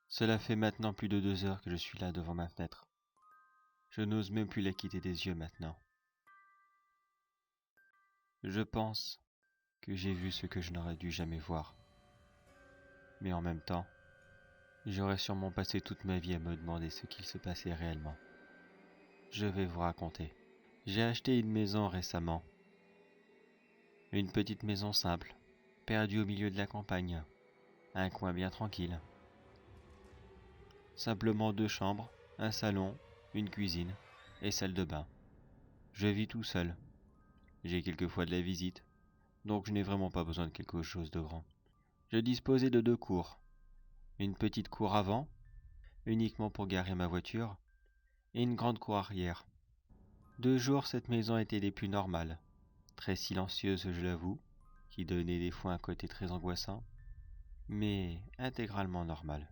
Cela fait maintenant plus de 2 heures que je suis là devant ma fenêtre. Je n'ose même plus la quitter des yeux maintenant. Je pense que j'ai vu ce que je n'aurais dû jamais voir. Mais en même temps, j'aurais sûrement passé toute ma vie à me demander ce qu'il se passait réellement. Je vais vous raconter. J'ai acheté une maison récemment. Une petite maison simple, perdue au milieu de la campagne. Un coin bien tranquille. Simplement 2 chambres, un salon, une cuisine et salle de bain. Je vis tout seul. J'ai quelquefois de la visite, donc je n'ai vraiment pas besoin de quelque chose de grand. Je disposais de 2 cours. Une petite cour avant, uniquement pour garer ma voiture, et une grande cour arrière. De jour, cette maison était des plus normales. Très silencieuse, je l'avoue, qui donnait des fois un côté très angoissant, mais intégralement normale.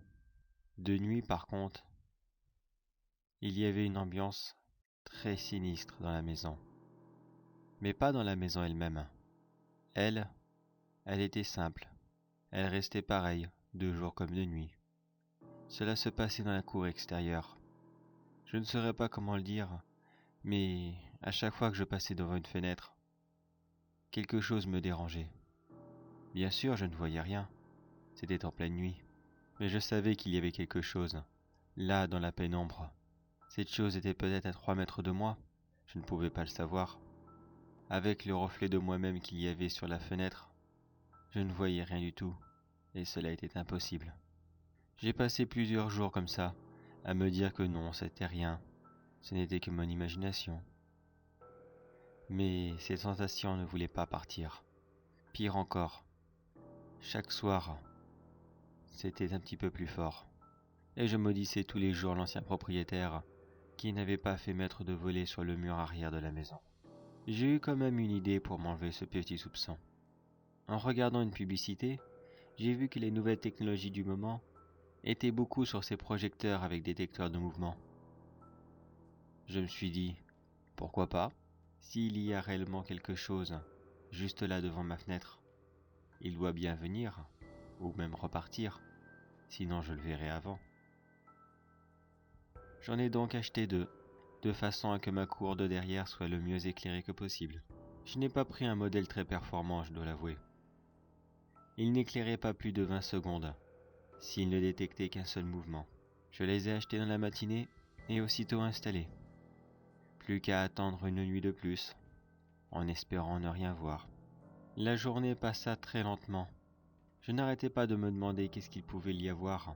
De nuit, par contre, il y avait une ambiance très sinistre dans la maison. Mais pas dans la maison elle-même. Elle, elle était simple. Elle restait pareille, de jour comme de nuit. Cela se passait dans la cour extérieure. Je ne saurais pas comment le dire, mais à chaque fois que je passais devant une fenêtre, quelque chose me dérangeait. Bien sûr, je ne voyais rien. C'était en pleine nuit. Mais je savais qu'il y avait quelque chose, là, dans la pénombre. Cette chose était peut-être à 3 mètres de moi. Je ne pouvais pas le savoir. Avec le reflet de moi-même qu'il y avait sur la fenêtre, je ne voyais rien du tout, et cela était impossible. J'ai passé plusieurs jours comme ça, à me dire que non, c'était rien, ce n'était que mon imagination. Mais ces sensations ne voulaient pas partir. Pire encore, chaque soir, c'était un petit peu plus fort. Et je maudissais tous les jours l'ancien propriétaire qui n'avait pas fait mettre de volet sur le mur arrière de la maison. J'ai eu quand même une idée pour m'enlever ce petit soupçon. En regardant une publicité, j'ai vu que les nouvelles technologies du moment étaient beaucoup sur ces projecteurs avec détecteurs de mouvement. Je me suis dit, pourquoi pas? S'il y a réellement quelque chose juste là devant ma fenêtre, il doit bien venir, ou même repartir, sinon je le verrai avant. J'en ai donc acheté 2, de façon à que ma cour de derrière soit le mieux éclairée que possible. Je n'ai pas pris un modèle très performant, je dois l'avouer. Il n'éclairait pas plus de 20 secondes, s'il ne détectait qu'un seul mouvement. Je les ai achetés dans la matinée et aussitôt installés. Plus qu'à attendre une nuit de plus, en espérant ne rien voir. La journée passa très lentement. Je n'arrêtais pas de me demander qu'est-ce qu'il pouvait y avoir,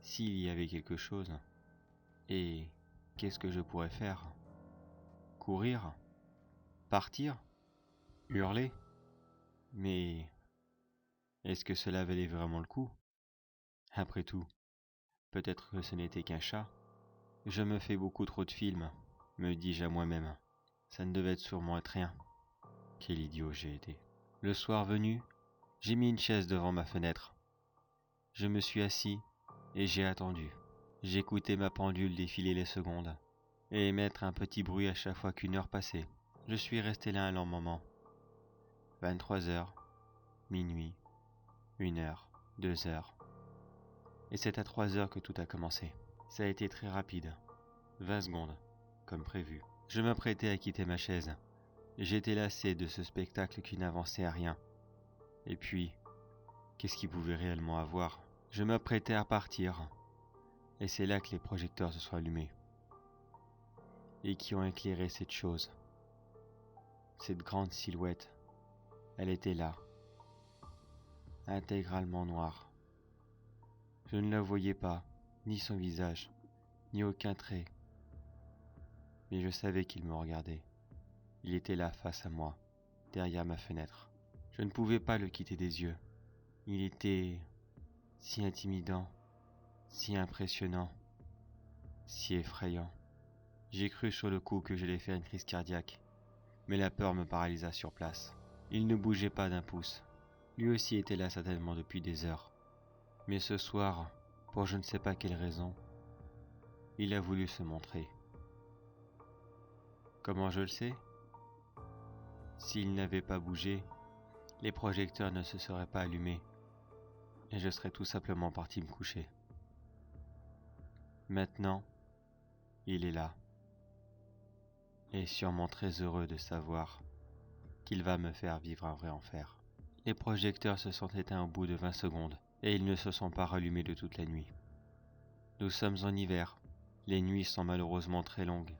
s'il y avait quelque chose. Et qu'est-ce que je pourrais faire? Courir? Partir? Hurler? Mais est-ce que cela valait vraiment le coup? Après tout, peut-être que ce n'était qu'un chat. Je me fais beaucoup trop de films, me dis-je à moi-même. Ça ne devait sûrement être rien. Quel idiot j'ai été. Le soir venu, j'ai mis une chaise devant ma fenêtre. Je me suis assis et j'ai attendu. J'écoutais ma pendule défiler les secondes et émettre un petit bruit à chaque fois qu'une heure passait. Je suis resté là un long moment. 23 heures, minuit, 1 heure, 2 heures. Et c'est à 3 heures que tout a commencé. Ça a été très rapide. 20 secondes, comme prévu. Je m'apprêtais à quitter ma chaise. J'étais lassé de ce spectacle qui n'avançait à rien. Et puis, qu'est-ce qu'il pouvait réellement avoir? Je m'apprêtais à partir. Et c'est là que les projecteurs se sont allumés. Et qui ont éclairé cette chose. Cette grande silhouette. Elle était là. Intégralement noire. Je ne la voyais pas, ni son visage, ni aucun trait. Mais je savais qu'il me regardait. Il était là face à moi, derrière ma fenêtre. Je ne pouvais pas le quitter des yeux. Il était si intimidant, si impressionnant, si effrayant. J'ai cru sur le coup que j'allais faire une crise cardiaque, mais la peur me paralysa sur place. Il ne bougeait pas d'un pouce. Lui aussi était là certainement depuis des heures. Mais ce soir, pour je ne sais pas quelle raison, il a voulu se montrer. Comment je le sais? S'il n'avait pas bougé, les projecteurs ne se seraient pas allumés et je serais tout simplement parti me coucher. Maintenant, il est là et sûrement très heureux de savoir qu'il va me faire vivre un vrai enfer. Les projecteurs se sont éteints au bout de 20 secondes et ils ne se sont pas rallumés de toute la nuit. Nous sommes en hiver, les nuits sont malheureusement très longues.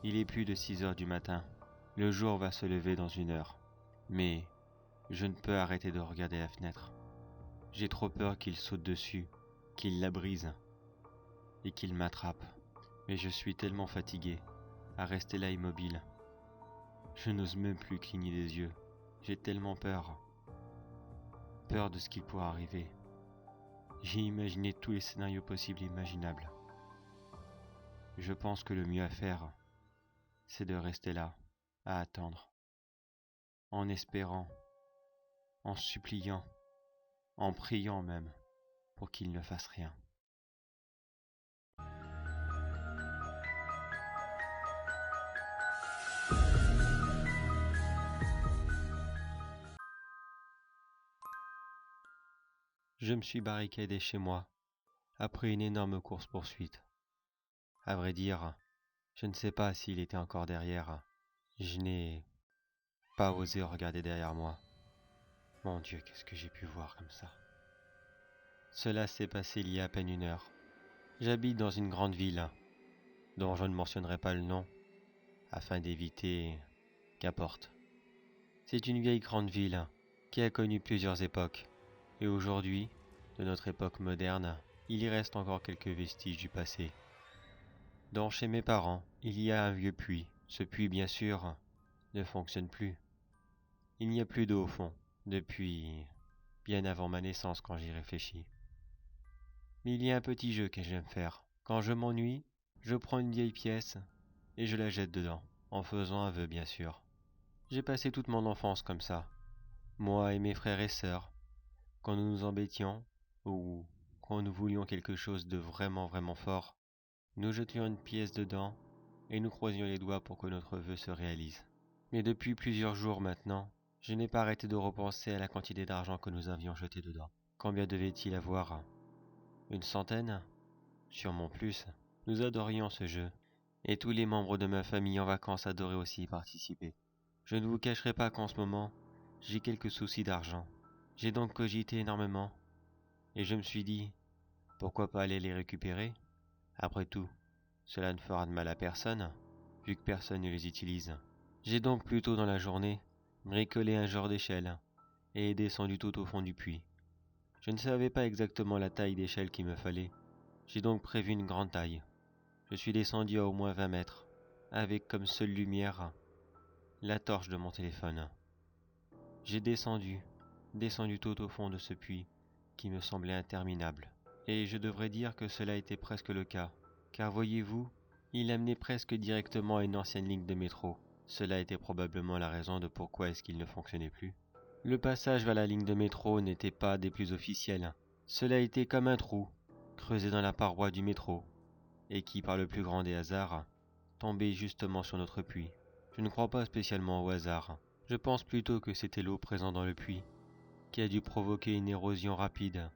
Il est plus de 6 heures du matin, le jour va se lever dans 1 heure, mais je ne peux arrêter de regarder la fenêtre. J'ai trop peur qu'il saute dessus, qu'il la brise et qu'il m'attrape. Mais je suis tellement fatigué à rester là immobile. Je n'ose même plus cligner des yeux. J'ai tellement peur. Peur de ce qui pourrait arriver. J'ai imaginé tous les scénarios possibles et imaginables. Je pense que le mieux à faire, c'est de rester là, à attendre, en espérant, en suppliant, en priant même, pour qu'il ne fasse rien. Je me suis barricadé chez moi, après une énorme course-poursuite. À vrai dire, je ne sais pas s'il était encore derrière. Je n'ai pas osé regarder derrière moi. Mon Dieu, qu'est-ce que j'ai pu voir comme ça? Cela s'est passé il y a à peine 1 heure. J'habite dans une grande ville, dont je ne mentionnerai pas le nom, afin d'éviter... Qu'importe. C'est une vieille grande ville qui a connu plusieurs époques. Et aujourd'hui, de notre époque moderne, il y reste encore quelques vestiges du passé. Dans chez mes parents, il y a un vieux puits. Ce puits, bien sûr, ne fonctionne plus. Il n'y a plus d'eau au fond, depuis bien avant ma naissance quand j'y réfléchis. Mais il y a un petit jeu que j'aime faire. Quand je m'ennuie, je prends une vieille pièce et je la jette dedans, en faisant un vœu bien sûr. J'ai passé toute mon enfance comme ça, moi et mes frères et sœurs, quand nous nous embêtions, ou quand nous voulions quelque chose de vraiment fort, nous jetions une pièce dedans et nous croisions les doigts pour que notre vœu se réalise. Mais depuis plusieurs jours maintenant, je n'ai pas arrêté de repenser à la quantité d'argent que nous avions jeté dedans. Combien devait-il avoir? Une centaine? Sûrement plus. Nous adorions ce jeu, et tous les membres de ma famille en vacances adoraient aussi y participer. Je ne vous cacherai pas qu'en ce moment, j'ai quelques soucis d'argent. J'ai donc cogité énormément, et je me suis dit, pourquoi pas aller les récupérer? Après tout, cela ne fera de mal à personne, vu que personne ne les utilise. J'ai donc plus tôt dans la journée bricolé un genre d'échelle, et descendu tout au fond du puits. Je ne savais pas exactement la taille d'échelle qu'il me fallait, j'ai donc prévu une grande taille. Je suis descendu à au moins 20 mètres, avec comme seule lumière la torche de mon téléphone. J'ai descendu tout au fond de ce puits, qui me semblait interminable. Et je devrais dire que cela était presque le cas, car voyez-vous, il amenait presque directement à une ancienne ligne de métro. Cela était probablement la raison de pourquoi est-ce qu'il ne fonctionnait plus. Le passage vers la ligne de métro n'était pas des plus officiels. Cela était comme un trou, creusé dans la paroi du métro, et qui, par le plus grand des hasards, tombait justement sur notre puits. Je ne crois pas spécialement au hasard. Je pense plutôt que c'était l'eau présente dans le puits, qui a dû provoquer une érosion rapide,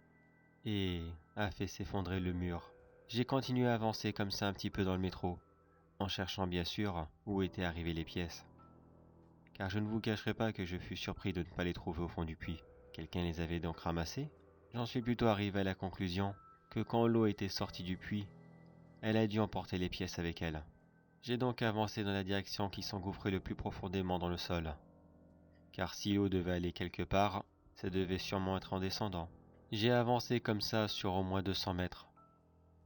et a fait s'effondrer le mur. J'ai continué à avancer comme ça un petit peu dans le métro, en cherchant bien sûr où étaient arrivées les pièces. Car je ne vous cacherai pas que je fus surpris de ne pas les trouver au fond du puits. Quelqu'un les avait donc ramassés? J'en suis plutôt arrivé à la conclusion que quand l'eau était sortie du puits, elle a dû emporter les pièces avec elle. J'ai donc avancé dans la direction qui s'engouffrait le plus profondément dans le sol. Car si l'eau devait aller quelque part, ça devait sûrement être en descendant. J'ai avancé comme ça sur au moins 200 mètres,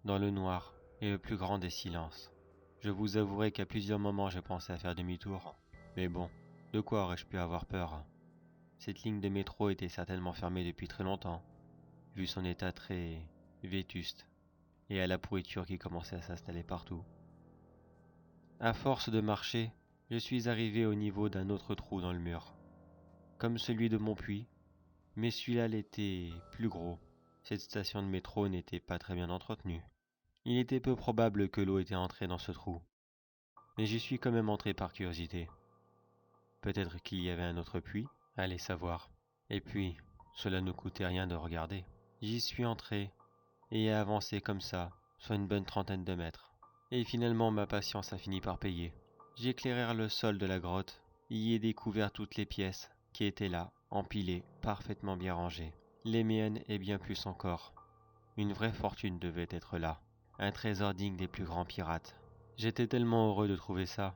dans le noir et le plus grand des silences. Je vous avouerai qu'à plusieurs moments j'ai pensé à faire demi-tour. Mais bon, de quoi aurais-je pu avoir peur? Cette ligne de métro était certainement fermée depuis très longtemps, vu son état très vétuste, et à la pourriture qui commençait à s'installer partout. À force de marcher, je suis arrivé au niveau d'un autre trou dans le mur, comme celui de mon puits, mais celui-là l'était plus gros. Cette station de métro n'était pas très bien entretenue. Il était peu probable que l'eau était entrée dans ce trou, mais j'y suis quand même entré par curiosité. Peut-être qu'il y avait un autre puits, allez savoir. Et puis, cela ne coûtait rien de regarder. J'y suis entré et ai avancé comme ça, soit une bonne trentaine de mètres. Et finalement ma patience a fini par payer. J'éclairai le sol de la grotte, y ai découvert toutes les pièces qui étaient là, empilées, parfaitement bien rangées. Les miennes et bien plus encore. Une vraie fortune devait être là, un trésor digne des plus grands pirates. J'étais tellement heureux de trouver ça,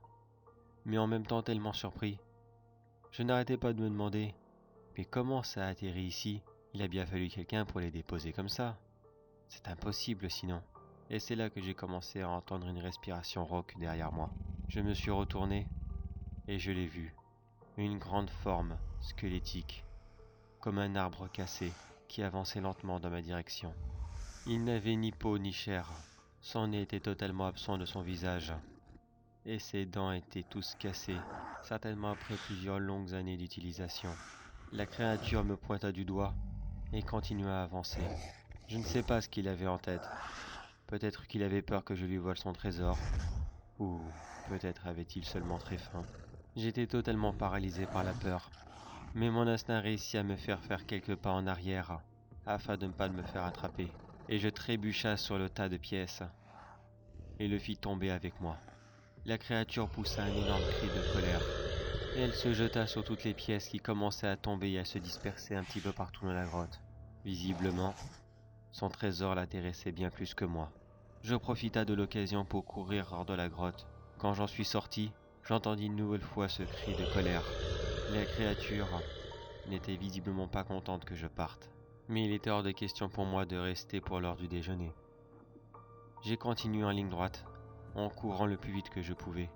mais en même temps tellement surpris. Je n'arrêtais pas de me demander, mais comment ça a atterri ici? Il a bien fallu quelqu'un pour les déposer comme ça. C'est impossible sinon. Et c'est là que j'ai commencé à entendre une respiration rauque derrière moi. Je me suis retourné et je l'ai vu. Une grande forme, squelettique, comme un arbre cassé, qui avançait lentement dans ma direction. Il n'avait ni peau ni chair. Son nez était totalement absent de son visage. Et ses dents étaient tous cassées, certainement après plusieurs longues années d'utilisation. La créature me pointa du doigt et continua à avancer. Je ne sais pas ce qu'il avait en tête. Peut-être qu'il avait peur que je lui vole son trésor, ou peut-être avait-il seulement très faim. J'étais totalement paralysé par la peur, mais mon instinct réussit à me faire quelques pas en arrière, afin de ne pas me faire attraper, et je trébucha sur le tas de pièces, et le fis tomber avec moi. La créature poussa un énorme cri de colère, et elle se jeta sur toutes les pièces qui commençaient à tomber et à se disperser un petit peu partout dans la grotte. Visiblement, son trésor l'intéressait bien plus que moi. Je profita de l'occasion pour courir hors de la grotte. Quand j'en suis sorti, j'entendis une nouvelle fois ce cri de colère. La créature n'était visiblement pas contente que je parte, mais il était hors de question pour moi de rester pour l'heure du déjeuner. J'ai continué en ligne droite, en courant le plus vite que je pouvais.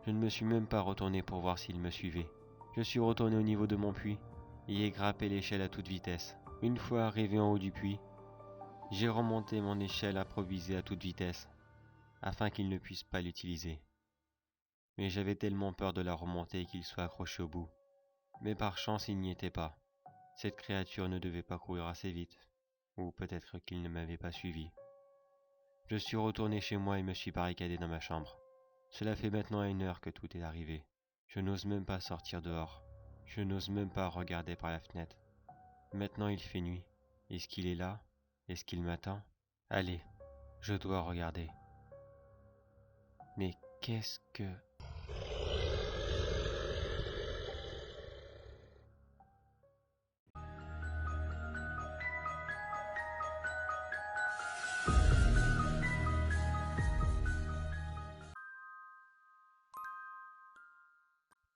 Je ne me suis même pas retourné pour voir s'il me suivait. Je suis retourné au niveau de mon puits et ai grimpé l'échelle à toute vitesse. Une fois arrivé en haut du puits, j'ai remonté mon échelle improvisée à toute vitesse, afin qu'il ne puisse pas l'utiliser. Mais j'avais tellement peur de la remonter qu'il soit accroché au bout. Mais par chance, il n'y était pas. Cette créature ne devait pas courir assez vite, ou peut-être qu'il ne m'avait pas suivi. Je suis retourné chez moi et me suis barricadé dans ma chambre. Cela fait maintenant 1 heure que tout est arrivé. Je n'ose même pas sortir dehors. Je n'ose même pas regarder par la fenêtre. Maintenant il fait nuit. Est-ce qu'il est là? Est-ce qu'il m'attend? Allez, je dois regarder. Mais qu'est-ce que...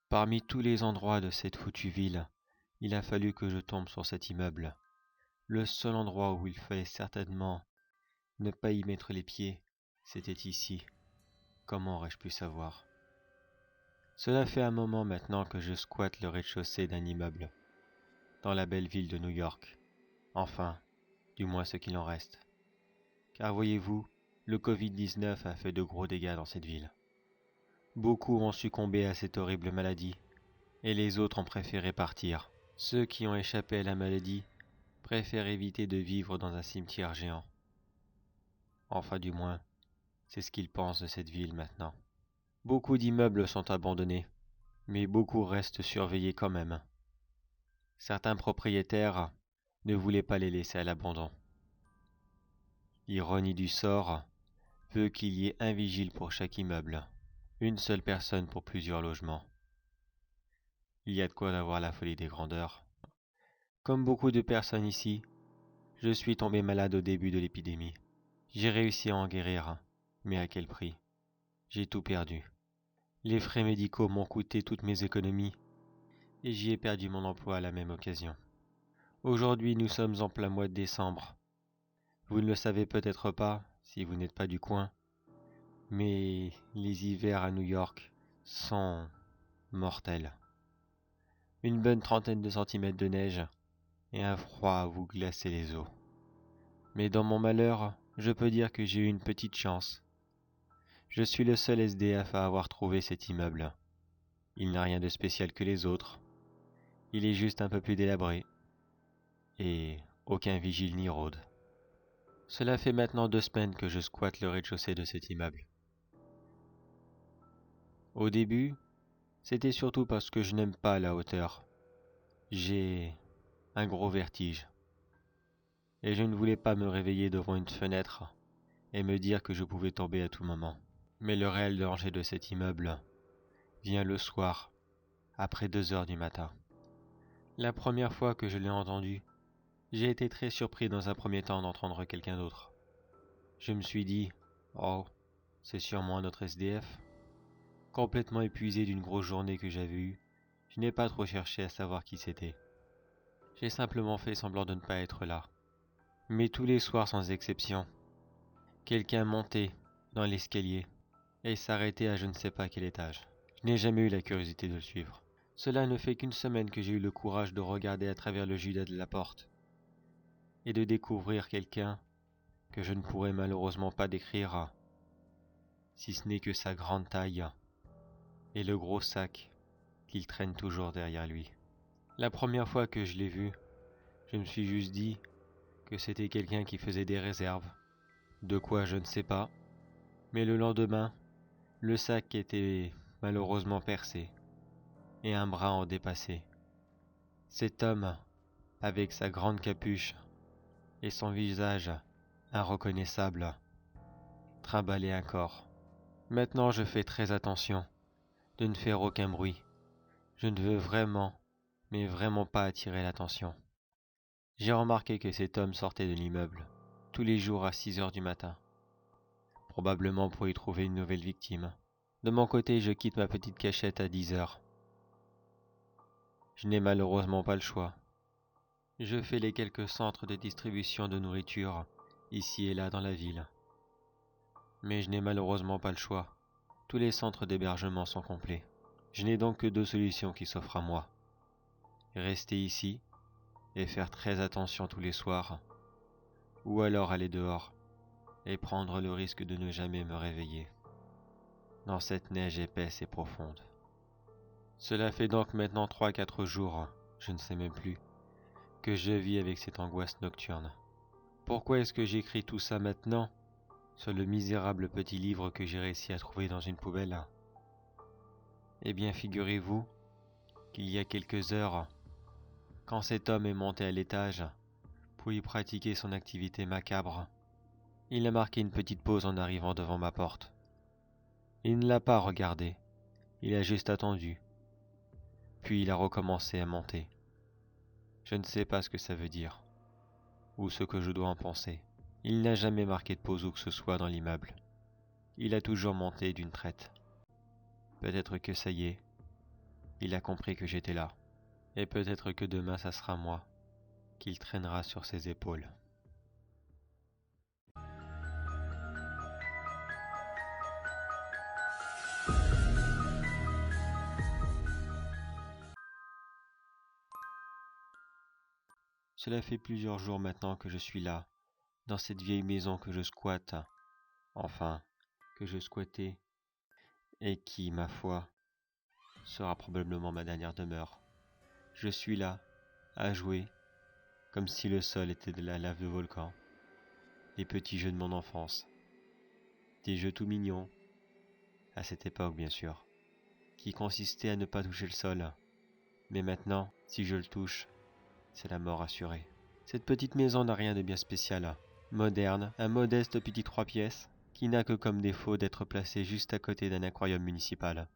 Parmi tous les endroits de cette foutue ville, il a fallu que je tombe sur cet immeuble. Le seul endroit où il fallait certainement ne pas y mettre les pieds, c'était ici. Comment aurais-je pu savoir? Cela fait un moment maintenant que je squatte le rez-de-chaussée d'un immeuble, dans la belle ville de New York. Enfin, du moins ce qu'il en reste. Car voyez-vous, le Covid-19 a fait de gros dégâts dans cette ville. Beaucoup ont succombé à cette horrible maladie, et les autres ont préféré partir. Ceux qui ont échappé à la maladie préfèrent éviter de vivre dans un cimetière géant. Enfin du moins, c'est ce qu'ils pensent de cette ville maintenant. Beaucoup d'immeubles sont abandonnés, mais beaucoup restent surveillés quand même. Certains propriétaires ne voulaient pas les laisser à l'abandon. Ironie du sort, veut qu'il y ait un vigile pour chaque immeuble, une seule personne pour plusieurs logements. Il y a de quoi d'avoir la folie des grandeurs. Comme beaucoup de personnes ici, je suis tombé malade au début de l'épidémie. J'ai réussi à en guérir, mais à quel prix? J'ai tout perdu. Les frais médicaux m'ont coûté toutes mes économies, et j'y ai perdu mon emploi à la même occasion. Aujourd'hui, nous sommes en plein mois de décembre. Vous ne le savez peut-être pas, si vous n'êtes pas du coin, mais les hivers à New York sont mortels. Une bonne trentaine de centimètres de neige et un froid à vous glacer les os. Mais dans mon malheur, je peux dire que j'ai eu une petite chance. Je suis le seul SDF à avoir trouvé cet immeuble. Il n'a rien de spécial que les autres. Il est juste un peu plus délabré. Et aucun vigile n'y rôde. Cela fait maintenant 2 semaines que je squatte le rez-de-chaussée de cet immeuble. Au début, c'était surtout parce que je n'aime pas la hauteur. J'ai un gros vertige. Et je ne voulais pas me réveiller devant une fenêtre et me dire que je pouvais tomber à tout moment. Mais le réel danger de cet immeuble vient le soir, après 2 heures du matin. La première fois que je l'ai entendu, j'ai été très surpris dans un premier temps d'entendre quelqu'un d'autre. Je me suis dit, oh, c'est sûrement un autre SDF. Complètement épuisé d'une grosse journée que j'avais eue, je n'ai pas trop cherché à savoir qui c'était. J'ai simplement fait semblant de ne pas être là. Mais tous les soirs sans exception, quelqu'un montait dans l'escalier et s'arrêtait à je ne sais pas quel étage. Je n'ai jamais eu la curiosité de le suivre. Cela ne fait qu'une semaine que j'ai eu le courage de regarder à travers le judas de la porte et de découvrir quelqu'un que je ne pourrais malheureusement pas décrire, si ce n'est que sa grande taille et le gros sac qu'il traîne toujours derrière lui. La première fois que je l'ai vu, je me suis juste dit que c'était quelqu'un qui faisait des réserves. De quoi je ne sais pas, mais le lendemain, le sac était malheureusement percé et un bras en dépassé. Cet homme, avec sa grande capuche et son visage inreconnaissable, trimballait un corps. Maintenant, je fais très attention de ne faire aucun bruit. Je ne veux vraiment, mais vraiment pas attirer l'attention. J'ai remarqué que cet homme sortait de l'immeuble tous les jours à 6 heures du matin, probablement pour y trouver une nouvelle victime. De mon côté, je quitte ma petite cachette à 10 heures. Je n'ai malheureusement pas le choix. Je fais les quelques centres de distribution de nourriture ici et là dans la ville. Mais je n'ai malheureusement pas le choix. Tous les centres d'hébergement sont complets. Je n'ai donc que 2 solutions qui s'offrent à moi. Rester ici et faire très attention tous les soirs, ou alors aller dehors et prendre le risque de ne jamais me réveiller dans cette neige épaisse et profonde. Cela fait donc maintenant 3-4 jours, je ne sais même plus, que je vis avec cette angoisse nocturne. Pourquoi est-ce que j'écris tout ça maintenant, sur le misérable petit livre que j'ai réussi à trouver dans une poubelle? Eh bien, figurez-vous qu'il y a quelques heures, quand cet homme est monté à l'étage pour y pratiquer son activité macabre, il a marqué une petite pause en arrivant devant ma porte. Il ne l'a pas regardé, il a juste attendu. Puis il a recommencé à monter. Je ne sais pas ce que ça veut dire, ou ce que je dois en penser. Il n'a jamais marqué de pause où que ce soit dans l'immeuble. Il a toujours monté d'une traite. Peut-être que ça y est, il a compris que j'étais là. Et peut-être que demain ça sera moi qu'il traînera sur ses épaules. Cela fait plusieurs jours maintenant que je suis là, dans cette vieille maison que je squatte, enfin, que je squattais, et qui, ma foi, sera probablement ma dernière demeure. Je suis là, à jouer, comme si le sol était de la lave de volcan. Les petits jeux de mon enfance. Des jeux tout mignons, à cette époque bien sûr, qui consistaient à ne pas toucher le sol. Mais maintenant, si je le touche, c'est la mort assurée. Cette petite maison n'a rien de bien spécial. Moderne, un modeste petit 3 pièces, qui n'a que comme défaut d'être placé juste à côté d'un aquarium municipal,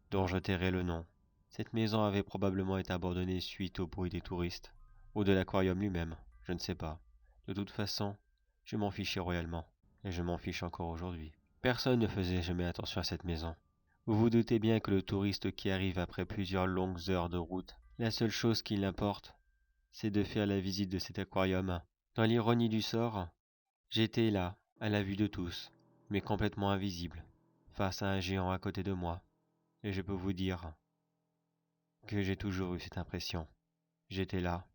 dont je tairai le nom. Cette maison avait probablement été abandonnée suite au bruit des touristes, ou de l'aquarium lui-même, je ne sais pas. De toute façon, je m'en fichais royalement, et je m'en fiche encore aujourd'hui. Personne ne faisait jamais attention à cette maison. Vous vous doutez bien que le touriste qui arrive après plusieurs longues heures de route, la seule chose qui l'importe, c'est de faire la visite de cet aquarium. Dans l'ironie du sort, j'étais là, à la vue de tous, mais complètement invisible, face à un géant à côté de moi. Et je peux vous dire que j'ai toujours eu cette impression. J'étais là,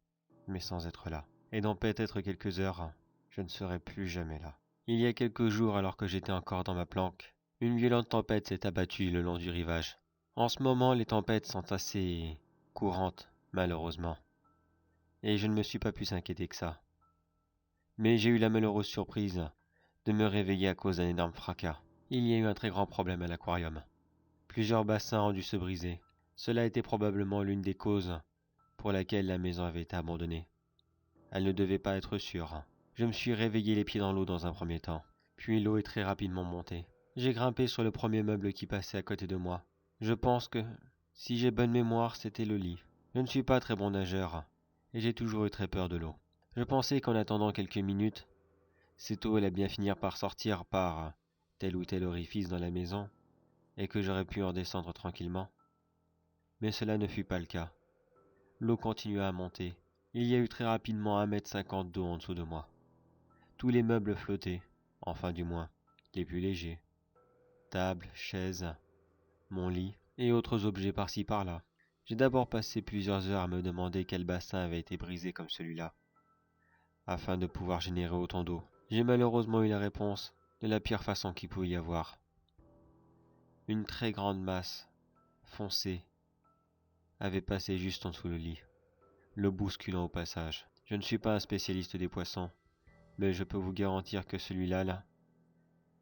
mais sans être là. Et dans peut-être quelques heures, je ne serai plus jamais là. Il y a quelques jours, alors que j'étais encore dans ma planque, une violente tempête s'est abattue le long du rivage. En ce moment, les tempêtes sont assez courantes, malheureusement. Et je ne me suis pas plus inquiété que ça. Mais j'ai eu la malheureuse surprise de me réveiller à cause d'un énorme fracas. Il y a eu un très grand problème à l'aquarium. Plusieurs bassins ont dû se briser. Cela était probablement l'une des causes pour laquelle la maison avait été abandonnée. Elle ne devait pas être sûre. Je me suis réveillé les pieds dans l'eau dans un premier temps, puis l'eau est très rapidement montée. J'ai grimpé sur le premier meuble qui passait à côté de moi. Je pense que, si j'ai bonne mémoire, c'était le lit. Je ne suis pas très bon nageur, et j'ai toujours eu très peur de l'eau. Je pensais qu'en attendant quelques minutes, cette eau allait bien finir par sortir par tel ou tel orifice dans la maison, et que j'aurais pu en descendre tranquillement. Mais cela ne fut pas le cas. L'eau continua à monter. Il y a eu très rapidement 1,50 m d'eau en dessous de moi. Tous les meubles flottaient, enfin du moins, les plus légers. Tables, chaises, mon lit et autres objets par-ci par-là. J'ai d'abord passé plusieurs heures à me demander quel bassin avait été brisé comme celui-là, afin de pouvoir générer autant d'eau. J'ai malheureusement eu la réponse de la pire façon qu'il pouvait y avoir. Une très grande masse, foncée, avait passé juste en dessous le lit, le bousculant au passage. Je ne suis pas un spécialiste des poissons, mais je peux vous garantir que celui-là,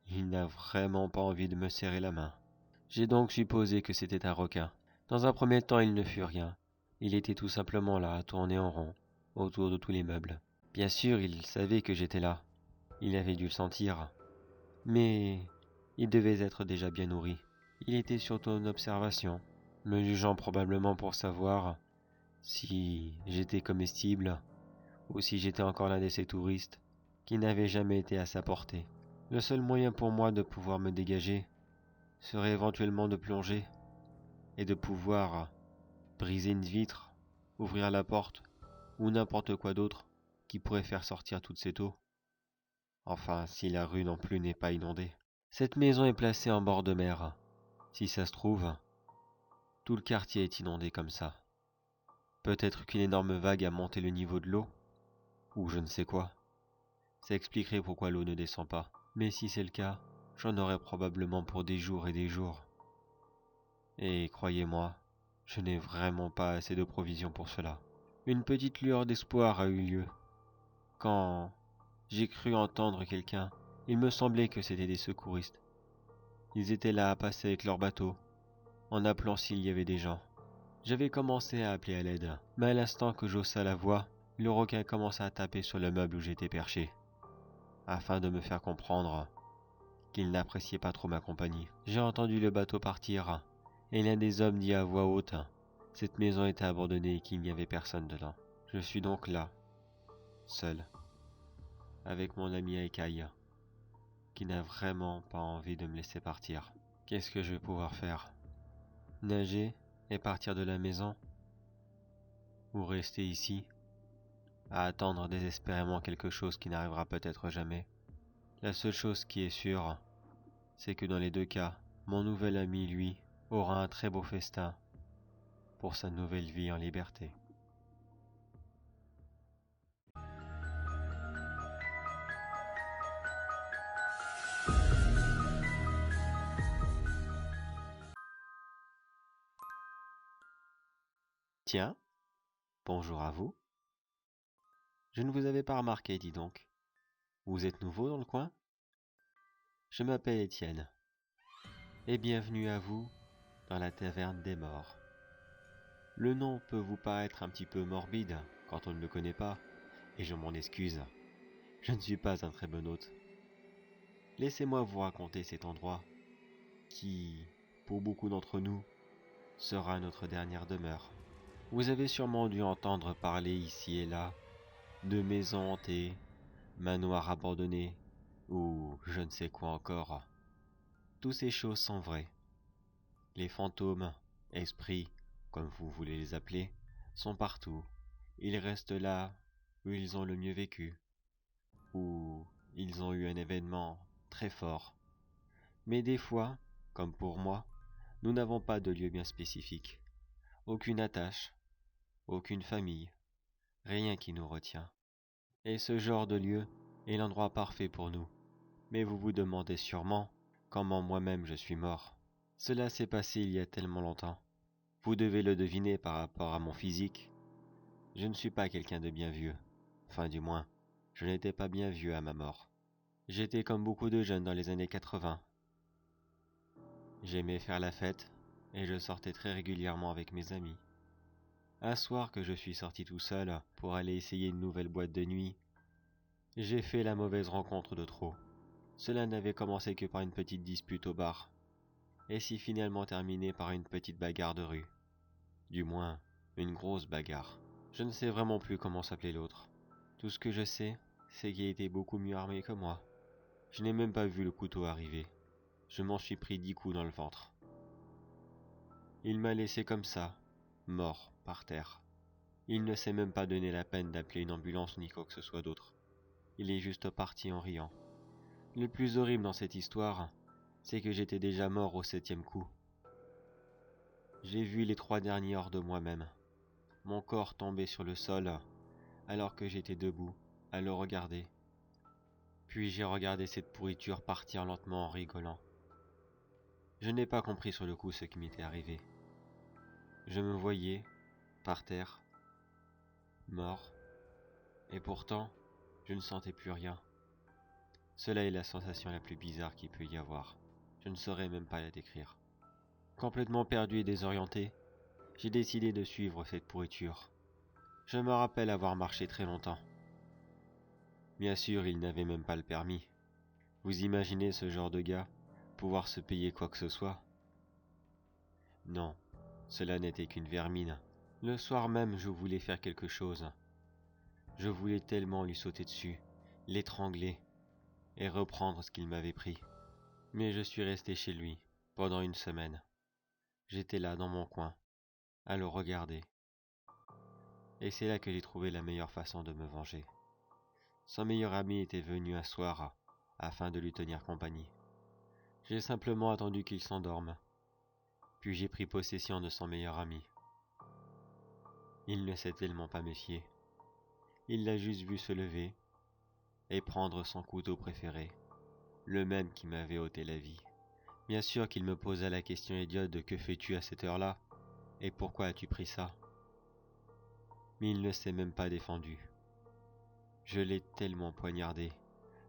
il n'a vraiment pas envie de me serrer la main. J'ai donc supposé que c'était un requin. Dans un premier temps, il ne fut rien. Il était tout simplement là, à tourner en rond, autour de tous les meubles. Bien sûr, il savait que j'étais là. Il avait dû le sentir. Mais il devait être déjà bien nourri. Il était surtout en observation, me jugeant probablement pour savoir si j'étais comestible ou si j'étais encore l'un de ces touristes qui n'avaient jamais été à sa portée. Le seul moyen pour moi de pouvoir me dégager serait éventuellement de plonger et de pouvoir briser une vitre, ouvrir la porte ou n'importe quoi d'autre qui pourrait faire sortir toute cette eau. Enfin, si la rue non plus n'est pas inondée. Cette maison est placée en bord de mer. Si ça se trouve, tout le quartier est inondé comme ça. Peut-être qu'une énorme vague a monté le niveau de l'eau, ou je ne sais quoi. Ça expliquerait pourquoi l'eau ne descend pas. Mais si c'est le cas, j'en aurai probablement pour des jours et des jours. Et croyez-moi, je n'ai vraiment pas assez de provisions pour cela. Une petite lueur d'espoir a eu lieu. Quand j'ai cru entendre quelqu'un, il me semblait que c'était des secouristes. Ils étaient là à passer avec leur bateau, en appelant s'il y avait des gens. J'avais commencé à appeler à l'aide, mais à l'instant que j'haussa la voix, le requin commença à taper sur le meuble où j'étais perché, afin de me faire comprendre qu'il n'appréciait pas trop ma compagnie. J'ai entendu le bateau partir, et l'un des hommes dit à voix haute: cette maison était abandonnée et qu'il n'y avait personne dedans. Je suis donc là, seul, avec mon ami Aikaï, qui n'a vraiment pas envie de me laisser partir. Qu'est-ce que je vais pouvoir faire? Nager et partir de la maison? Ou rester ici, à attendre désespérément quelque chose qui n'arrivera peut-être jamais? La seule chose qui est sûre, c'est que dans les deux cas, mon nouvel ami, lui, aura un très beau festin pour sa nouvelle vie en liberté. Tiens, bonjour à vous. Je ne vous avais pas remarqué, dis donc. Vous êtes nouveau dans le coin? Je m'appelle Étienne, et bienvenue à vous dans la taverne des morts. Le nom peut vous paraître un petit peu morbide quand on ne le connaît pas, et je m'en excuse. Je ne suis pas un très bon hôte. Laissez-moi vous raconter cet endroit qui, pour beaucoup d'entre nous, sera notre dernière demeure. Vous avez sûrement dû entendre parler ici et là de maisons hantées, manoirs abandonnés, ou je ne sais quoi encore. Toutes ces choses sont vraies. Les fantômes, esprits, comme vous voulez les appeler, sont partout. Ils restent là où ils ont le mieux vécu, où ils ont eu un événement très fort. Mais des fois, comme pour moi, nous n'avons pas de lieu bien spécifique. Aucune attache, aucune famille, rien qui nous retient. Et ce genre de lieu est l'endroit parfait pour nous. Mais vous vous demandez sûrement comment moi-même je suis mort. Cela s'est passé il y a tellement longtemps. Vous devez le deviner par rapport à mon physique. Je ne suis pas quelqu'un de bien vieux. Enfin du moins, Je n'étais pas bien vieux à ma mort. J'étais comme beaucoup de jeunes dans les années 80. J'aimais faire la fête et je sortais très régulièrement avec mes amis. Un soir que je suis sorti tout seul pour aller essayer une nouvelle boîte de nuit, j'ai fait la mauvaise rencontre de trop. Cela n'avait commencé que par une petite dispute au bar, et si finalement terminé par une petite bagarre de rue. Du moins, une grosse bagarre. Je ne sais vraiment plus comment s'appelait l'autre. Tout ce que je sais, c'est qu'il était beaucoup mieux armé que moi. Je n'ai même pas vu le couteau arriver. Je m'en suis pris 10 coups dans le ventre. Il m'a laissé comme ça, mort, par terre. Il ne s'est même pas donné la peine d'appeler une ambulance ni quoi que ce soit d'autre. Il est juste parti en riant. Le plus horrible dans cette histoire, c'est que j'étais déjà mort au 7e coup. J'ai vu les 3 derniers hors de moi-même. Mon corps tombait sur le sol, alors que j'étais debout, à le regarder. Puis j'ai regardé cette pourriture partir lentement en rigolant. Je n'ai pas compris sur le coup ce qui m'était arrivé. Je me voyais, par terre, mort, et pourtant, je ne sentais plus rien. Cela est la sensation la plus bizarre qu'il peut y avoir. Je ne saurais même pas la décrire. Complètement perdu et désorienté, j'ai décidé de suivre cette pourriture. Je me rappelle avoir marché très longtemps. Bien sûr, il n'avait même pas le permis. Vous imaginez ce genre de gars pouvoir se payer quoi que ce soit? Non, cela n'était qu'une vermine. Le soir même, je voulais faire quelque chose. Je voulais tellement lui sauter dessus, l'étrangler et reprendre ce qu'il m'avait pris. Mais je suis resté chez lui pendant une semaine. J'étais là dans mon coin, à le regarder. Et c'est là que j'ai trouvé la meilleure façon de me venger. Son meilleur ami était venu un soir afin de lui tenir compagnie. J'ai simplement attendu qu'il s'endorme, puis j'ai pris possession de son meilleur ami. Il ne s'est tellement pas méfié. Il l'a juste vu se lever et prendre son couteau préféré, le même qui m'avait ôté la vie. Bien sûr qu'il me posa la question idiote de que fais-tu à cette heure-là et pourquoi as-tu pris ça? Mais il ne s'est même pas défendu. Je l'ai tellement poignardé.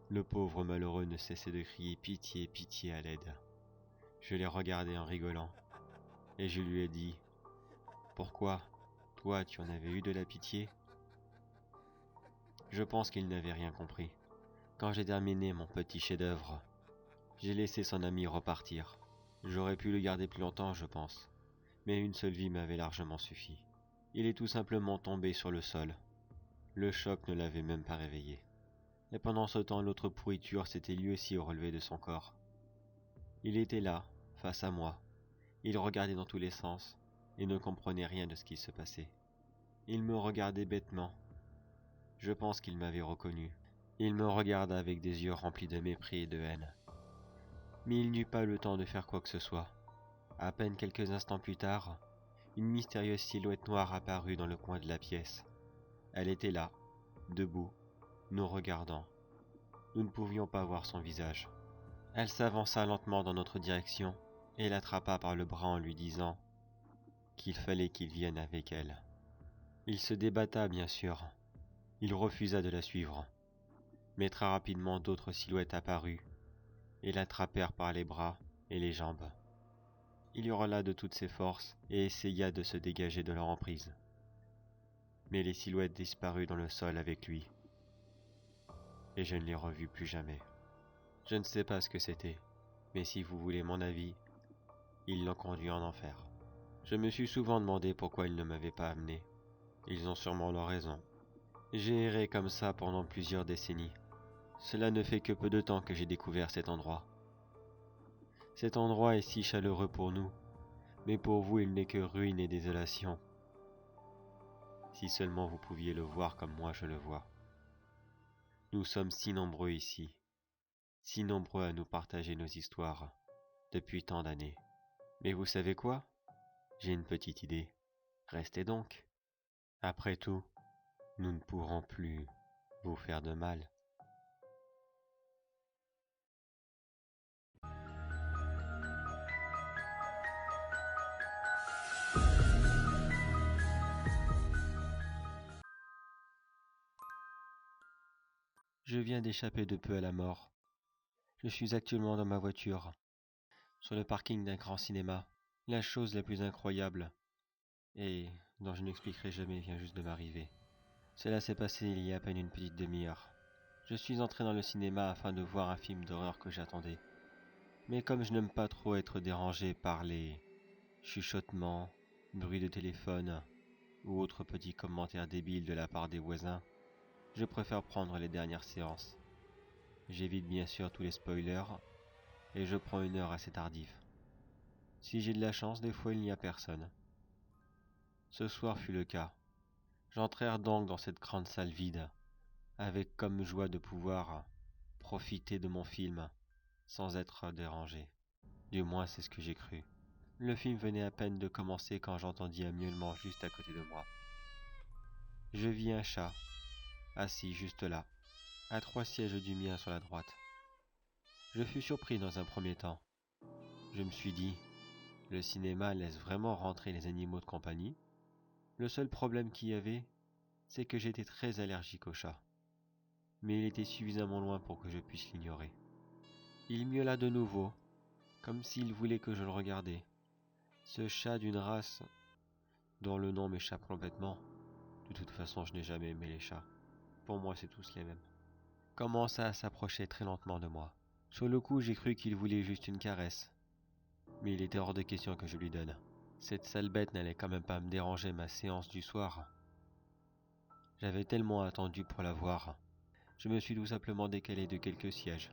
Le pauvre malheureux ne cessait de crier pitié, pitié à l'aide. Je l'ai regardé en rigolant et je lui ai dit: pourquoi, toi, tu en avais eu de la pitié? Je pense qu'il n'avait rien compris. Quand j'ai terminé mon petit chef-d'œuvre, j'ai laissé son ami repartir. J'aurais pu le garder plus longtemps, je pense, mais une seule vie m'avait largement suffi. Il est tout simplement tombé sur le sol. Le choc ne l'avait même pas réveillé. Et pendant ce temps, l'autre pourriture s'était lui aussi relevé de son corps. Il était là, face à moi. Il regardait dans tous les sens et ne comprenait rien de ce qui se passait. Il me regardait bêtement. Je pense qu'il m'avait reconnu. Il me regarda avec des yeux remplis de mépris et de haine. Mais il n'eut pas le temps de faire quoi que ce soit. À peine quelques instants plus tard, une mystérieuse silhouette noire apparut dans le coin de la pièce. Elle était là, debout, nous regardant. Nous ne pouvions pas voir son visage. Elle s'avança lentement dans notre direction et l'attrapa par le bras en lui disant qu'il fallait qu'il vienne avec elle. Il se débatta, bien sûr. Il refusa de la suivre. Mais très rapidement d'autres silhouettes apparurent et l'attrapèrent par les bras et les jambes. Il hurla de toutes ses forces et essaya de se dégager de leur emprise. Mais les silhouettes disparurent dans le sol avec lui, et je ne les revis plus jamais. Je ne sais pas ce que c'était, mais si vous voulez mon avis, ils l'ont conduit en enfer. Je me suis souvent demandé pourquoi ils ne m'avaient pas amené. Ils ont sûrement leur raison. J'ai erré comme ça pendant plusieurs décennies. Cela ne fait que peu de temps que j'ai découvert cet endroit. Cet endroit est si chaleureux pour nous, mais pour vous il n'est que ruine et désolation. Si seulement vous pouviez le voir comme moi je le vois. Nous sommes si nombreux ici, si nombreux à nous partager nos histoires, depuis tant d'années. Mais vous savez quoi? J'ai une petite idée. Restez donc. Après tout, nous ne pourrons plus vous faire de mal. Je viens d'échapper de peu à la mort. Je suis actuellement dans ma voiture, sur le parking d'un grand cinéma. La chose la plus incroyable, et dont je n'expliquerai jamais, vient juste de m'arriver. Cela s'est passé il y a à peine une petite demi-heure. Je suis entré dans le cinéma afin de voir un film d'horreur que j'attendais. Mais comme je n'aime pas trop être dérangé par les chuchotements, bruits de téléphone ou autres petits commentaires débiles de la part des voisins, je préfère prendre les dernières séances. J'évite bien sûr tous les spoilers et je prends une heure assez tardive. Si j'ai de la chance, des fois il n'y a personne. Ce soir fut le cas. J'entrai donc dans cette grande salle vide, avec comme joie de pouvoir profiter de mon film sans être dérangé. Du moins c'est ce que j'ai cru. Le film venait à peine de commencer quand j'entendis un miaulement juste à côté de moi. Je vis un chat, assis juste là, à 3 sièges du mien sur la droite. Je fus surpris dans un premier temps. Je me suis dit, le cinéma laisse vraiment rentrer les animaux de compagnie? Le seul problème qu'il y avait, c'est que j'étais très allergique au chat. Mais il était suffisamment loin pour que je puisse l'ignorer. Il miaula de nouveau, comme s'il voulait que je le regardais. Ce chat d'une race dont le nom m'échappe complètement. De toute façon, je n'ai jamais aimé les chats. Pour moi, c'est tous les mêmes. Commença à s'approcher très lentement de moi. Sur le coup, j'ai cru qu'il voulait juste une caresse. Mais il était hors de question que je lui donne. Cette sale bête n'allait quand même pas me déranger ma séance du soir. J'avais tellement attendu pour la voir. Je me suis tout simplement décalé de quelques sièges,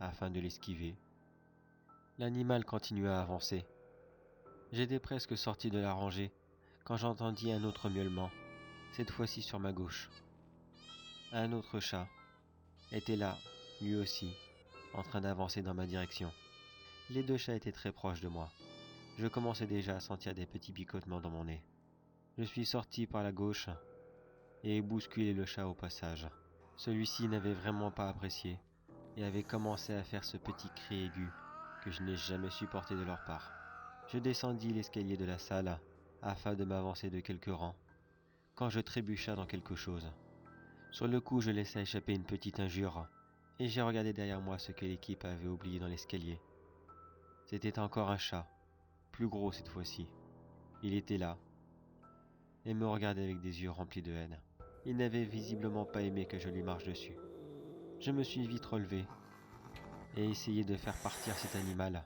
afin de l'esquiver. L'animal continua à avancer. J'étais presque sorti de la rangée, quand j'entendis un autre miaulement, cette fois-ci sur ma gauche. Un autre chat était là, lui aussi, en train d'avancer dans ma direction. Les deux chats étaient très proches de moi. Je commençais déjà à sentir des petits picotements dans mon nez. Je suis sorti par la gauche et ai bousculé le chat au passage. Celui-ci n'avait vraiment pas apprécié et avait commencé à faire ce petit cri aigu que je n'ai jamais supporté de leur part. Je descendis l'escalier de la salle afin de m'avancer de quelques rangs, quand je trébucha dans quelque chose. Sur le coup, je laissai échapper une petite injure, et j'ai regardé derrière moi ce que l'équipe avait oublié dans l'escalier. C'était encore un chat, plus gros cette fois-ci. Il était là, et me regardait avec des yeux remplis de haine. Il n'avait visiblement pas aimé que je lui marche dessus. Je me suis vite relevé, et essayé de faire partir cet animal.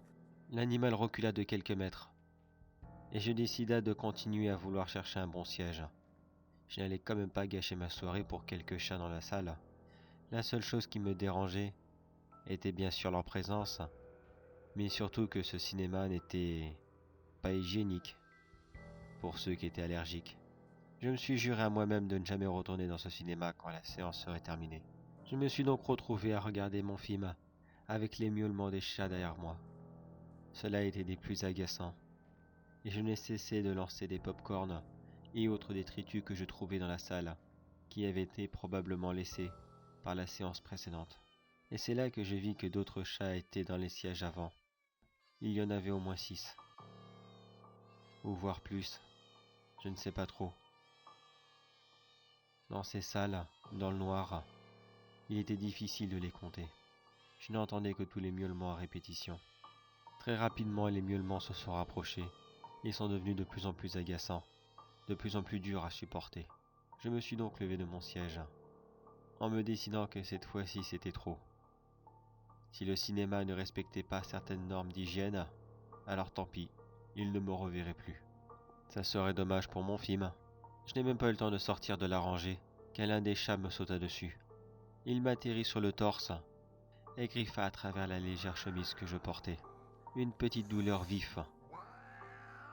L'animal recula de quelques mètres, et je décida de continuer à vouloir chercher un bon siège. Je n'allais quand même pas gâcher ma soirée pour quelques chats dans la salle. La seule chose qui me dérangeait était bien sûr leur présence, mais surtout que ce cinéma n'était pas hygiénique pour ceux qui étaient allergiques. Je me suis juré à moi-même de ne jamais retourner dans ce cinéma quand la séance serait terminée. Je me suis donc retrouvé à regarder mon film avec les miaulements des chats derrière moi. Cela était des plus agaçants, et je n'ai cessé de lancer des pop-corns et autres détritus que je trouvais dans la salle, qui avaient été probablement laissés par la séance précédente. Et c'est là que je vis que d'autres chats étaient dans les sièges avant. Il y en avait au moins 6. Ou voire plus. Je ne sais pas trop. Dans ces salles, dans le noir, il était difficile de les compter. Je n'entendais que tous les miaulements à répétition. Très rapidement, les miaulements se sont rapprochés. Ils sont devenus de plus en plus agaçants, de plus en plus durs à supporter. Je me suis donc levé de mon siège, en me décidant que cette fois-ci c'était trop. Si le cinéma ne respectait pas certaines normes d'hygiène, alors tant pis, il ne me reverrait plus. Ça serait dommage pour mon film. Je n'ai même pas eu le temps de sortir de la rangée, qu'un des chats me sauta dessus. Il m'atterrit sur le torse et griffa à travers la légère chemise que je portais. Une petite douleur vive,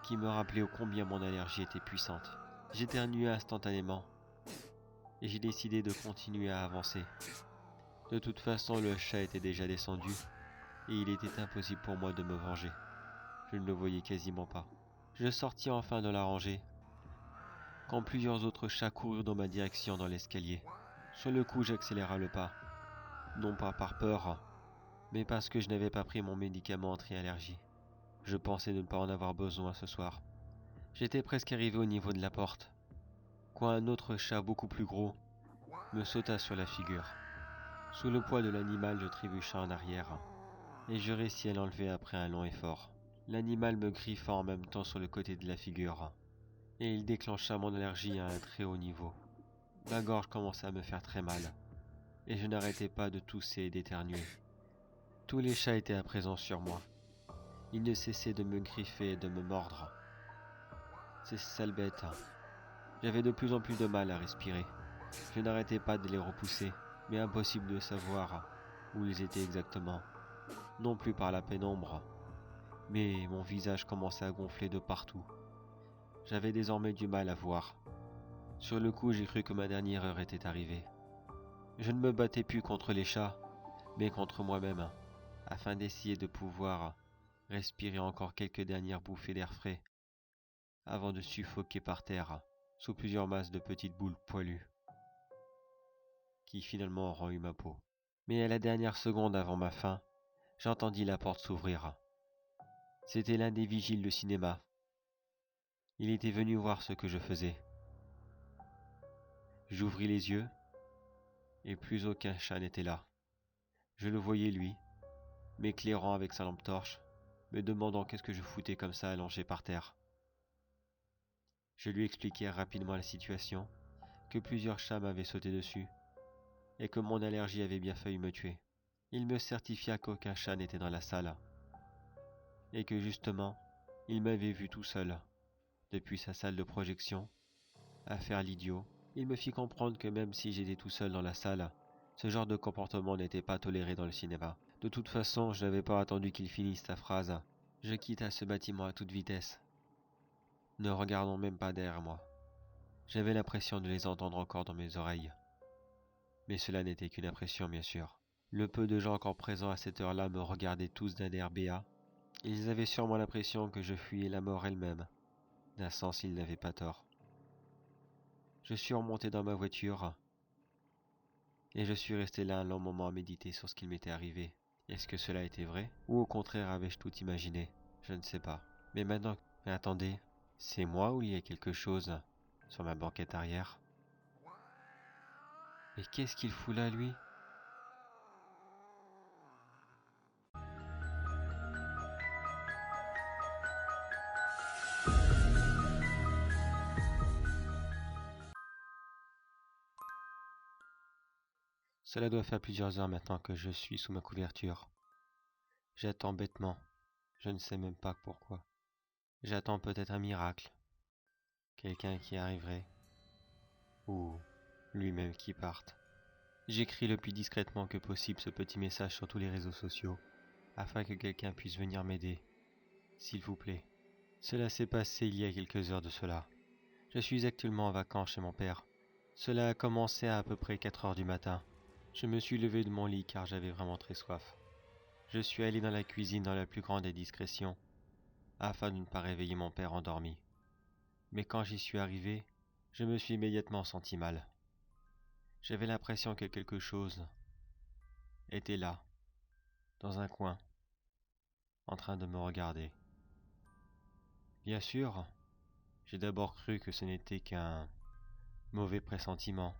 qui me rappelait ô combien mon allergie était puissante. J'éternuai instantanément, et j'ai décidé de continuer à avancer. De toute façon, le chat était déjà descendu, et il était impossible pour moi de me venger. Je ne le voyais quasiment pas. Je sortis enfin de la rangée, quand plusieurs autres chats coururent dans ma direction dans l'escalier. Sur le coup, j'accéléra le pas, non pas par peur, mais parce que je n'avais pas pris mon médicament anti-allergie. Je pensais ne pas en avoir besoin ce soir. J'étais presque arrivé au niveau de la porte, quand un autre chat beaucoup plus gros me sauta sur la figure. Sous le poids de l'animal, je trébuchai en arrière, et je réussis à l'enlever après un long effort. L'animal me griffa en même temps sur le côté de la figure, et il déclencha mon allergie à un très haut niveau. Ma gorge commença à me faire très mal, et je n'arrêtais pas de tousser et d'éternuer. Tous les chats étaient à présent sur moi. Ils ne cessaient de me griffer et de me mordre. Ces sales bêtes. J'avais de plus en plus de mal à respirer. Je n'arrêtais pas de les repousser, mais impossible de savoir où ils étaient exactement. Non plus par la pénombre, mais mon visage commençait à gonfler de partout. J'avais désormais du mal à voir. Sur le coup, j'ai cru que ma dernière heure était arrivée. Je ne me battais plus contre les chats, mais contre moi-même, afin d'essayer de pouvoir respirer encore quelques dernières bouffées d'air frais, avant de suffoquer par terre, sous plusieurs masses de petites boules poilues, qui finalement auront eu ma peau. Mais à la dernière seconde avant ma fin, j'entendis la porte s'ouvrir. C'était l'un des vigiles de cinéma. Il était venu voir ce que je faisais. J'ouvris les yeux, et plus aucun chat n'était là. Je le voyais lui, m'éclairant avec sa lampe torche, me demandant qu'est-ce que je foutais comme ça allongé par terre. Je lui expliquai rapidement la situation, que plusieurs chats m'avaient sauté dessus, et que mon allergie avait bien failli me tuer. Il me certifia qu'aucun chat n'était dans la salle, et que justement, il m'avait vu tout seul, depuis sa salle de projection, à faire l'idiot. Il me fit comprendre que même si j'étais tout seul dans la salle, ce genre de comportement n'était pas toléré dans le cinéma. De toute façon, je n'avais pas attendu qu'il finisse sa phrase. Je quittai ce bâtiment à toute vitesse, ne regardant même pas derrière moi. J'avais l'impression de les entendre encore dans mes oreilles. Mais cela n'était qu'une impression, bien sûr. Le peu de gens encore présents à cette heure-là me regardaient tous d'un air béat. Ils avaient sûrement l'impression que je fuyais la mort elle-même. D'un sens, ils n'avaient pas tort. Je suis remonté dans ma voiture, et je suis resté là un long moment à méditer sur ce qu'il m'était arrivé. Est-ce que cela était vrai? Ou au contraire avais-je tout imaginé? Je ne sais pas. Mais maintenant... Mais attendez, c'est moi ou il y a quelque chose sur ma banquette arrière? Mais qu'est-ce qu'il fout là, lui? Cela doit faire plusieurs heures maintenant que je suis sous ma couverture. J'attends bêtement. Je ne sais même pas pourquoi. J'attends peut-être un miracle. Quelqu'un qui arriverait. Ou lui-même qui parte. J'écris le plus discrètement que possible ce petit message sur tous les réseaux sociaux, afin que quelqu'un puisse venir m'aider. S'il vous plaît. Cela s'est passé il y a quelques heures de cela. Je suis actuellement en vacances chez mon père. Cela a commencé à peu près 4 heures du matin. Je me suis levé de mon lit car j'avais vraiment très soif. Je suis allé dans la cuisine dans la plus grande des discrétions, afin de ne pas réveiller mon père endormi. Mais quand j'y suis arrivé, je me suis immédiatement senti mal. J'avais l'impression que quelque chose était là, dans un coin, en train de me regarder. Bien sûr, j'ai d'abord cru que ce n'était qu'un mauvais pressentiment.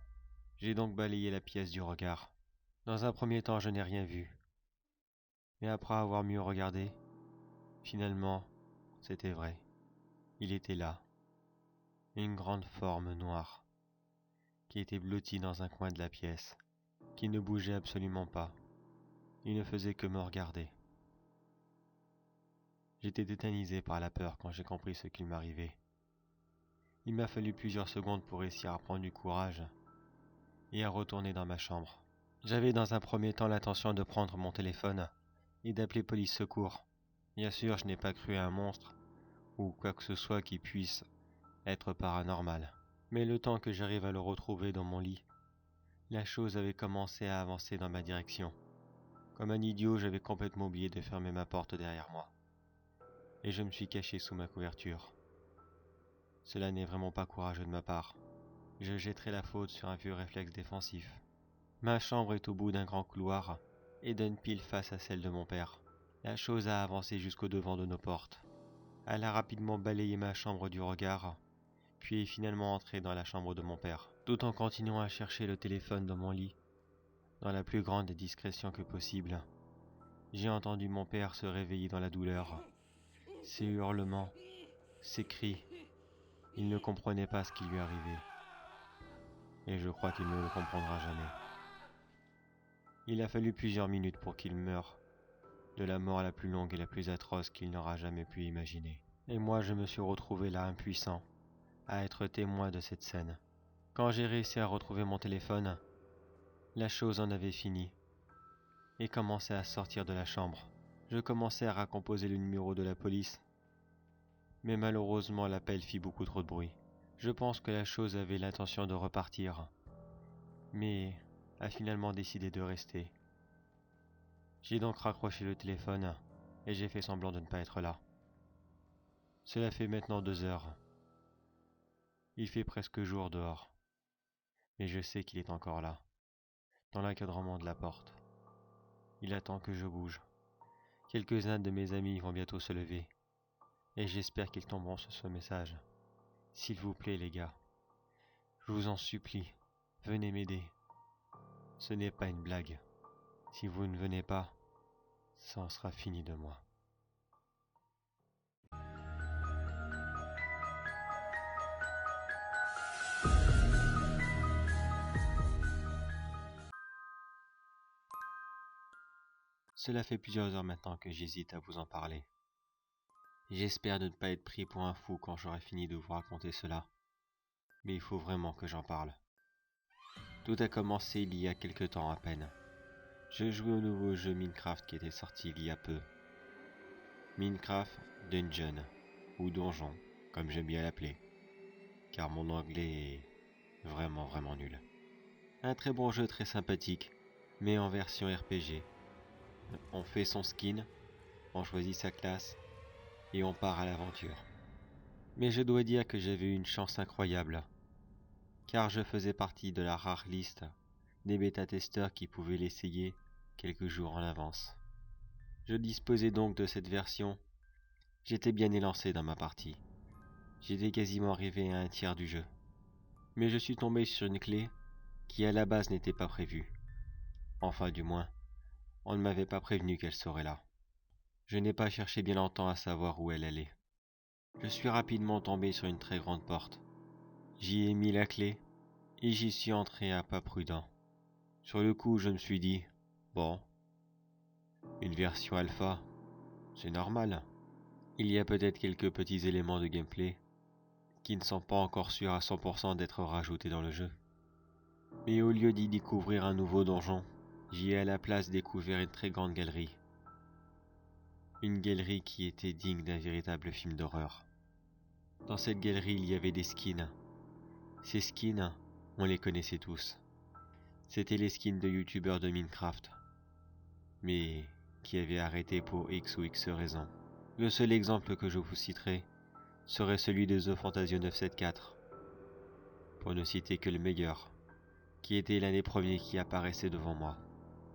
J'ai donc balayé la pièce du regard. Dans un premier temps, je n'ai rien vu. Mais après avoir mieux regardé, finalement, c'était vrai. Il était là, une grande forme noire, qui était blottie dans un coin de la pièce, qui ne bougeait absolument pas. Il ne faisait que me regarder. J'étais tétanisé par la peur quand j'ai compris ce qu'il m'arrivait. Il m'a fallu plusieurs secondes pour réussir à prendre du courage et à retourner dans ma chambre. J'avais dans un premier temps l'intention de prendre mon téléphone et d'appeler police secours. Bien sûr, je n'ai pas cru à un monstre ou quoi que ce soit qui puisse être paranormal. Mais le temps que j'arrive à le retrouver dans mon lit, la chose avait commencé à avancer dans ma direction. Comme un idiot, j'avais complètement oublié de fermer ma porte derrière moi. Et je me suis caché sous ma couverture. Cela n'est vraiment pas courageux de ma part. Je jetterai la faute sur un vieux réflexe défensif. Ma chambre est au bout d'un grand couloir et donne pile face à celle de mon père. La chose a avancé jusqu'au devant de nos portes. Elle a rapidement balayé ma chambre du regard, puis est finalement entrée dans la chambre de mon père, tout en continuant à chercher le téléphone dans mon lit, Dans la plus grande des discrétions que possible, j'ai entendu mon père se réveiller dans la douleur. Ses hurlements, ses cris, il ne comprenait pas ce qui lui arrivait. Et je crois qu'il ne le comprendra jamais. Il a fallu plusieurs minutes pour qu'il meure, de la mort la plus longue et la plus atroce qu'il n'aura jamais pu imaginer. Et moi je me suis retrouvé là impuissant, à être témoin de cette scène. Quand j'ai réussi à retrouver mon téléphone, la chose en avait fini, et commençait à sortir de la chambre. Je commençais à recomposer le numéro de la police, mais malheureusement l'appel fit beaucoup trop de bruit. Je pense que la chose avait l'intention de repartir, mais a finalement décidé de rester. J'ai donc raccroché le téléphone et j'ai fait semblant de ne pas être là. Cela fait maintenant 2 heures. Il fait presque jour dehors, mais je sais qu'il est encore là, dans l'encadrement de la porte. Il attend que je bouge. Quelques-uns de mes amis vont bientôt se lever, et j'espère qu'ils tomberont sur ce message. S'il vous plaît les gars, je vous en supplie, venez m'aider. Ce n'est pas une blague. Si vous ne venez pas, ça en sera fini de moi. Cela fait plusieurs heures maintenant que j'hésite à vous en parler. J'espère de ne pas être pris pour un fou quand j'aurai fini de vous raconter cela. Mais il faut vraiment que j'en parle. Tout a commencé il y a quelque temps à peine. Je jouais au nouveau jeu Minecraft qui était sorti il y a peu. Minecraft Dungeon, ou Donjon, comme j'aime bien l'appeler, car mon anglais est vraiment nul. Un très bon jeu très sympathique, mais en version RPG. On fait son skin, on choisit sa classe, et on part à l'aventure. Mais je dois dire que j'avais eu une chance incroyable, car je faisais partie de la rare liste des bêta-testeurs qui pouvaient l'essayer quelques jours en avance. Je disposais donc de cette version. J'étais bien élancé dans ma partie. J'étais quasiment arrivé à un tiers du jeu. Mais je suis tombé sur une clé qui à la base n'était pas prévue. Enfin du moins, on ne m'avait pas prévenu qu'elle serait là. Je n'ai pas cherché bien longtemps à savoir où elle allait. Je suis rapidement tombé sur une très grande porte. J'y ai mis la clé et j'y suis entré à pas prudent. Sur le coup, je me suis dit, bon, une version alpha, c'est normal. Il y a peut-être quelques petits éléments de gameplay qui ne sont pas encore sûrs à 100% d'être rajoutés dans le jeu. Mais au lieu d'y découvrir un nouveau donjon, j'y ai à la place découvert une très grande galerie. Une galerie qui était digne d'un véritable film d'horreur. Dans cette galerie, il y avait des skins. Ces skins, on les connaissait tous. C'étaient les skins de youtubeurs de Minecraft, mais qui avaient arrêté pour X ou X raisons. Le seul exemple que je vous citerai serait celui de The Fantasio 974, pour ne citer que le meilleur, qui était l'un des premiers qui apparaissait devant moi.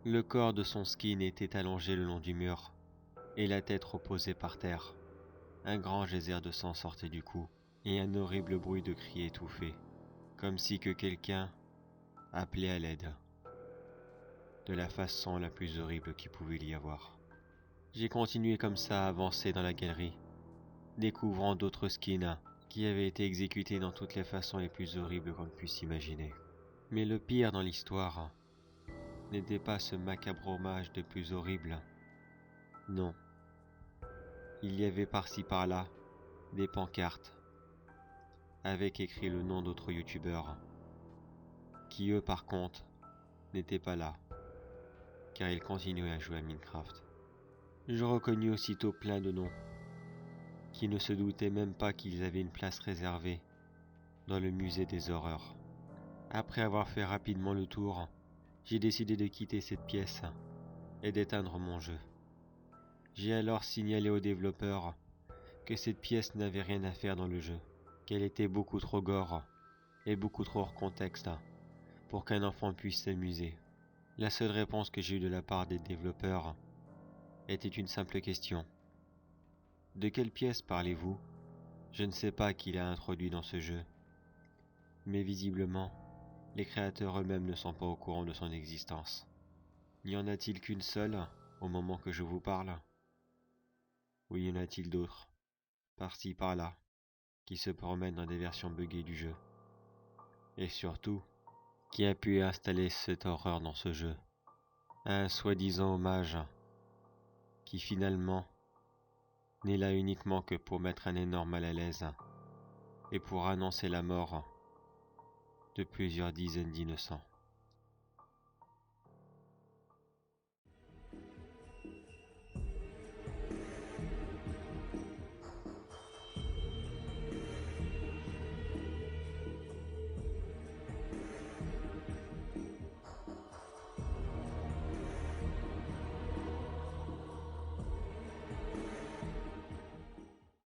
Le corps de son skin était allongé le long du mur, et la tête reposait par terre. Un grand geyser de sang sortait du cou, et un horrible bruit de cris étouffé, comme si que quelqu'un appelait à l'aide, de la façon la plus horrible qu'il pouvait y avoir. J'ai continué comme ça à avancer dans la galerie, découvrant d'autres skins qui avaient été exécutés dans toutes les façons les plus horribles qu'on puisse imaginer. Mais le pire dans l'histoire n'était pas ce macabre hommage de plus horrible. Non. Il y avait par-ci par-là des pancartes avec écrit le nom d'autres youtubeurs qui eux par contre n'étaient pas là car ils continuaient à jouer à Minecraft. Je reconnus aussitôt plein de noms qui ne se doutaient même pas qu'ils avaient une place réservée dans le musée des horreurs. Après avoir fait rapidement le tour, j'ai décidé de quitter cette pièce et d'éteindre mon jeu. J'ai alors signalé aux développeurs que cette pièce n'avait rien à faire dans le jeu, qu'elle était beaucoup trop gore et beaucoup trop hors contexte pour qu'un enfant puisse s'amuser. La seule réponse que j'ai eue de la part des développeurs était une simple question. De quelle pièce parlez-vous? Je ne sais pas qui l'a introduit dans ce jeu, mais visiblement, les créateurs eux-mêmes ne sont pas au courant de son existence. N'y en a-t-il qu'une seule au moment que je vous parle? Ou y en a-t-il d'autres, par-ci par-là, qui se promènent dans des versions buggées du jeu? Et surtout, qui a pu installer cette horreur dans ce jeu? Un soi-disant hommage qui finalement n'est là uniquement que pour mettre un énorme mal à l'aise et pour annoncer la mort de plusieurs dizaines d'innocents.